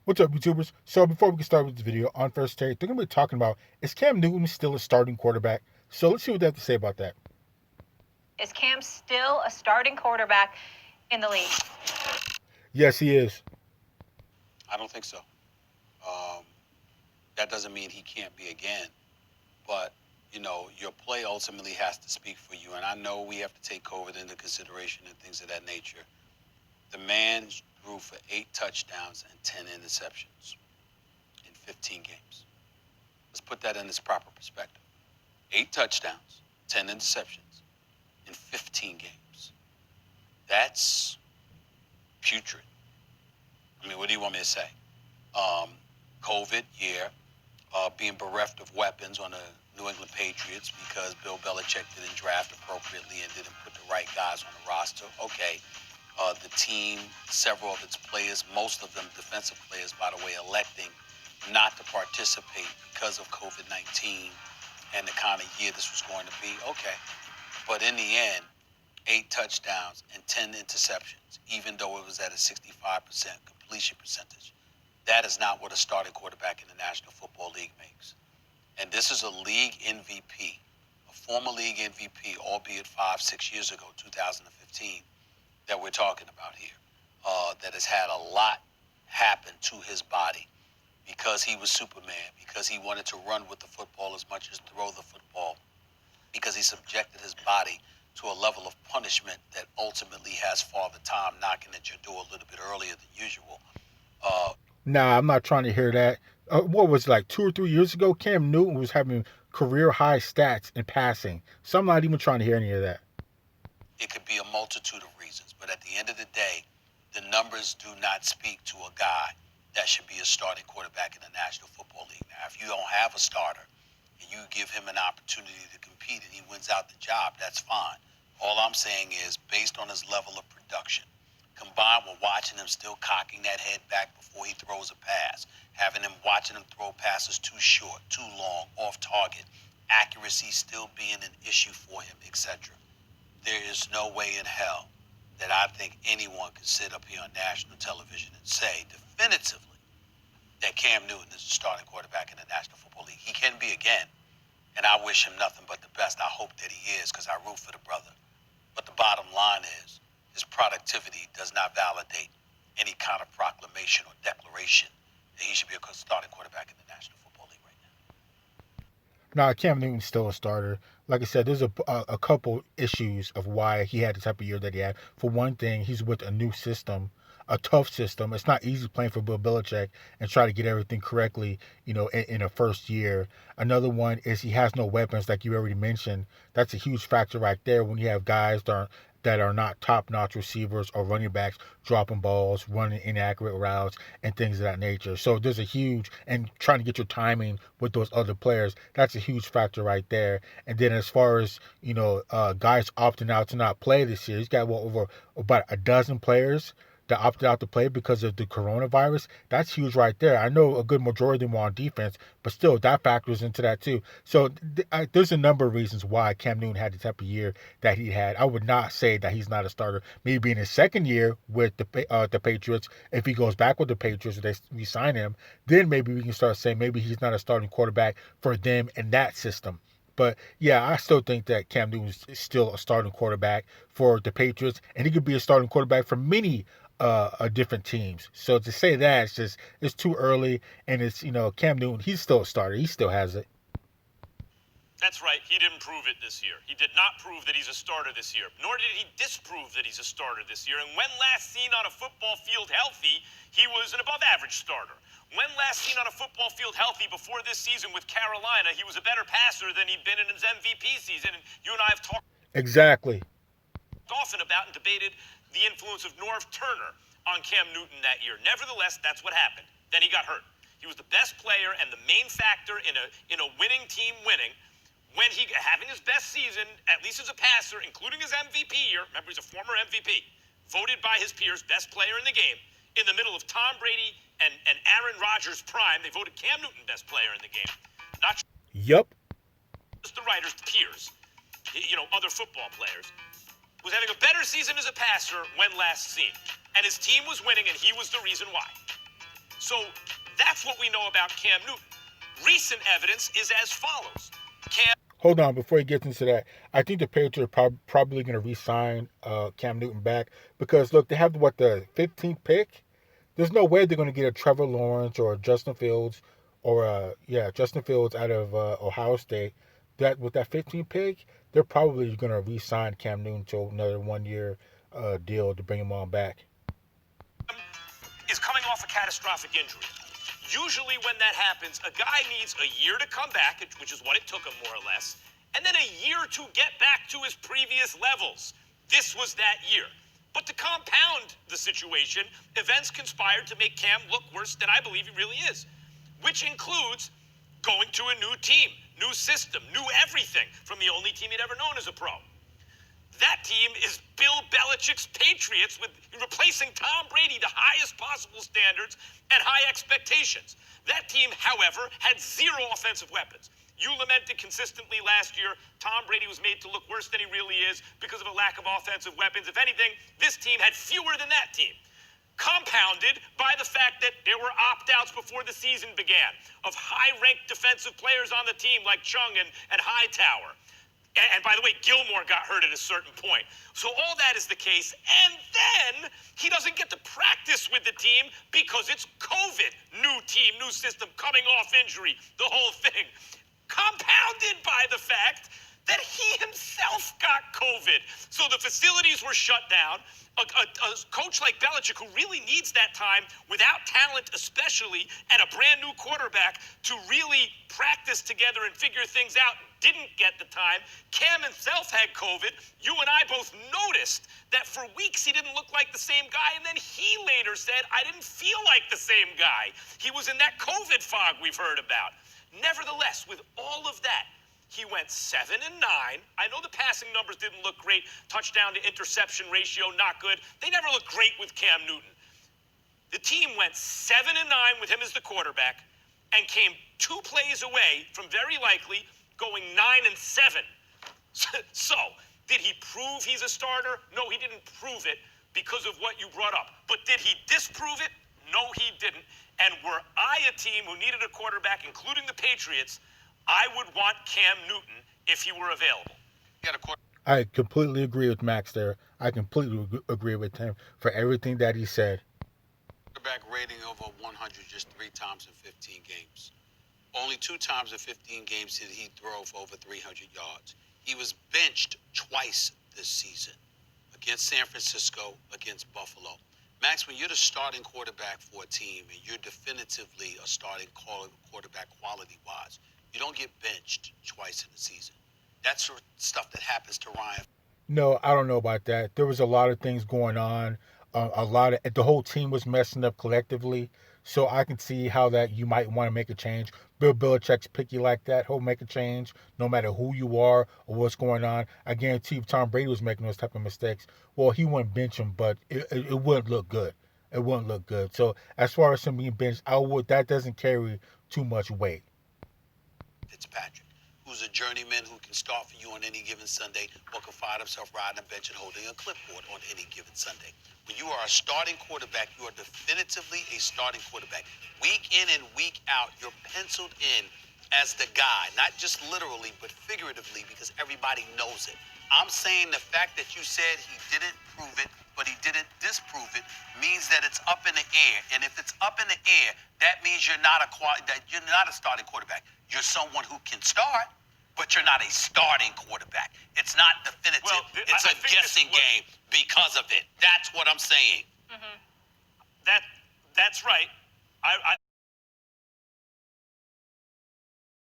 What's up, YouTubers? So before we can start with the video, on first take, they're going to be talking about, is Cam Newton still a starting quarterback? So let's see what they have to say about that. Is Cam still a starting quarterback in the league? Yes, he is. I don't think so. That doesn't mean he can't be again. But, your play ultimately has to speak for you. And I know we have to take COVID into consideration and things of that nature. The man threw for 8 touchdowns and 10 interceptions in 15 games. Let's put that in its proper perspective. 8 touchdowns, 10 interceptions in 15 games. That's putrid. I mean, what do you want me to say? COVID, yeah. Being bereft of weapons on the New England Patriots because Bill Belichick didn't draft appropriately and didn't put the right guys on the roster. Okay. The team, several of its players, most of them defensive players, by the way, electing not to participate because of COVID-19 and the kind of year this was going to be. Okay. But in the end, 8 touchdowns and 10 interceptions, even though it was at a 65% completion percentage. That is not what a starting quarterback in the National Football League makes. And this is a league MVP, a former league MVP, albeit 5-6 years ago, 2015, that we're talking about here, that has had a lot happen to his body because he was Superman, because he wanted to run with the football as much as throw the football, because he subjected his body to a level of punishment that ultimately has Father Time knocking at your door a little bit earlier than usual. Nah, I'm not trying to hear that. What was it, like 2 or 3 years ago? Cam Newton was having career high stats in passing. So I'm not even trying to hear any of that. It could be a multitude of reasons, but at the end of the day, the numbers do not speak to a guy that should be a starting quarterback in the National Football League. Now, if you don't have a starter and you give him an opportunity to compete and he wins out the job, that's fine. All I'm saying is, based on his level of production, combined with watching him still cocking that head back before he throws a pass, watching him throw passes too short, too long, off target, accuracy still being an issue for him, etc. There is no way in hell that I think anyone could sit up here on national television and say definitively that Cam Newton is a starting quarterback in the National Football League. He can be again, and I wish him nothing but the best. I hope that he is, because I root for the brother. But the bottom line is, his productivity does not validate any kind of proclamation or declaration that he should be a starting quarterback in the National Football League right now. Nah, Cam Newton's still a starter. Like I said, there's a couple issues of why he had the type of year that he had. For one thing, he's with a new system, a tough system. It's not easy playing for Bill Belichick and try to get everything correctly, in a first year. Another one is he has no weapons, like you already mentioned. That's a huge factor right there when you have guys that are not top-notch receivers or running backs dropping balls, running inaccurate routes, and things of that nature. So there's a huge, and trying to get your timing with those other players, that's a huge factor right there. And then as far as, guys opting out to not play this year, he's got over about a dozen players that opted out to play because of the coronavirus. That's huge right there. I know a good majority of them are on defense, but still, that factors into that too. So there's a number of reasons why Cam Newton had the type of year that he had. I would not say that he's not a starter. Maybe in his second year with the Patriots, if he goes back with the Patriots, if they re-sign him, then maybe we can start saying maybe he's not a starting quarterback for them in that system. But yeah, I still think that Cam Newton is still a starting quarterback for the Patriots, and he could be a starting quarterback for many different teams. So to say that, it's too early, and it's Cam Newton, he's still a starter. He still has it. That's right. He didn't prove it this year. He did not prove that he's a starter this year, nor did he disprove that he's a starter this year. And when last seen on a football field healthy, he was an above-average starter. When last seen on a football field healthy before this season with Carolina, he was a better passer than he'd been in his MVP season. And you and I have talked Exactly. often about and debated the influence of Norv Turner on Cam Newton that year. Nevertheless, that's what happened. Then he got hurt. He was the best player and the main factor in a winning team winning. When he having his best season, at least as a passer, including his MVP year, remember he's a former MVP, voted by his peers best player in the game, in the middle of Tom Brady and Aaron Rodgers' prime, they voted Cam Newton best player in the game. Not Yep. just the writers, the peers, other football players. Was having a better season as a passer when last seen. And his team was winning, and he was the reason why. So that's what we know about Cam Newton. Recent evidence is as follows. Hold on, before he gets into that, I think the Patriots are probably going to re-sign Cam Newton back because, look, they have, the 15th pick? There's no way they're going to get a Trevor Lawrence or Justin Fields or, Justin Fields out of Ohio State. That with that 15th pick, they're probably going to re-sign Cam Newton to another one-year deal to bring him on back. Is coming off a catastrophic injury. Usually when that happens, a guy needs a year to come back, which is what it took him more or less, and then a year to get back to his previous levels. This was that year. But to compound the situation, events conspired to make Cam look worse than I believe he really is, which includes going to a new team, new system, new everything from the only team he'd ever known as a pro. That team is Bill Belichick's Patriots, with replacing Tom Brady to highest possible standards and high expectations. That team, however, had zero offensive weapons. You lamented consistently last year, Tom Brady was made to look worse than he really is because of a lack of offensive weapons. If anything, this team had fewer than that team. Compounded by the fact that there were opt-outs before the season began of high-ranked defensive players on the team like Chung and Hightower. And by the way, Gilmore got hurt at a certain point. So all that is the case. And then he doesn't get to practice with the team because it's COVID. New team, new system, coming off injury, the whole thing. Compounded by the fact that he himself got COVID. So the facilities were shut down. A coach like Belichick, who really needs that time without talent especially, and a brand new quarterback to really practice together and figure things out, didn't get the time. Cam himself had COVID. You and I both noticed that for weeks he didn't look like the same guy, and then he later said, I didn't feel like the same guy. He was in that COVID fog we've heard about. Nevertheless, with all of that, he went 7-9. I know the passing numbers didn't look great. Touchdown to interception ratio, not good. They never looked great with Cam Newton. The team went 7-9 with him as the quarterback and came 2 plays away from very likely going 9-7. So, did he prove he's a starter? No, he didn't prove it because of what you brought up. But did he disprove it? No, he didn't. And were I a team who needed a quarterback, including the Patriots, I would want Cam Newton if he were available. I completely agree with Max there. I completely agree with him for everything that he said. Quarterback rating over 100 just 3 times in 15 games. Only 2 times in 15 games did he throw for over 300 yards. He was benched twice this season, against San Francisco, against Buffalo. Max, when you're the starting quarterback for a team and you're definitively a starting quarterback quality-wise, you don't get benched twice in the season. That's sort of stuff that happens to Ryan. No, I don't know about that. There was a lot of things going on. The whole team was messing up collectively. So I can see how that you might want to make a change. Bill Belichick's picky like that. He'll make a change no matter who you are or what's going on. I guarantee if Tom Brady was making those type of mistakes, well, he wouldn't bench him, but it wouldn't look good. It wouldn't look good. So as far as him being benched, that doesn't carry too much weight. Fitzpatrick, who's a journeyman who can start for you on any given Sunday or can find himself riding a bench and holding a clipboard on any given Sunday. When you are a starting quarterback, you are definitively a starting quarterback. Week in and week out, you're penciled in as the guy, not just literally, but figuratively, because everybody knows it. I'm saying the fact that you said he didn't prove it, but he didn't disprove it, means that it's up in the air. And if it's up in the air, that means you're not a starting quarterback. You're someone who can start, but you're not a starting quarterback. It's not definitive. Well, it's a guessing game because of it. That's what I'm saying. Mm-hmm. That's right.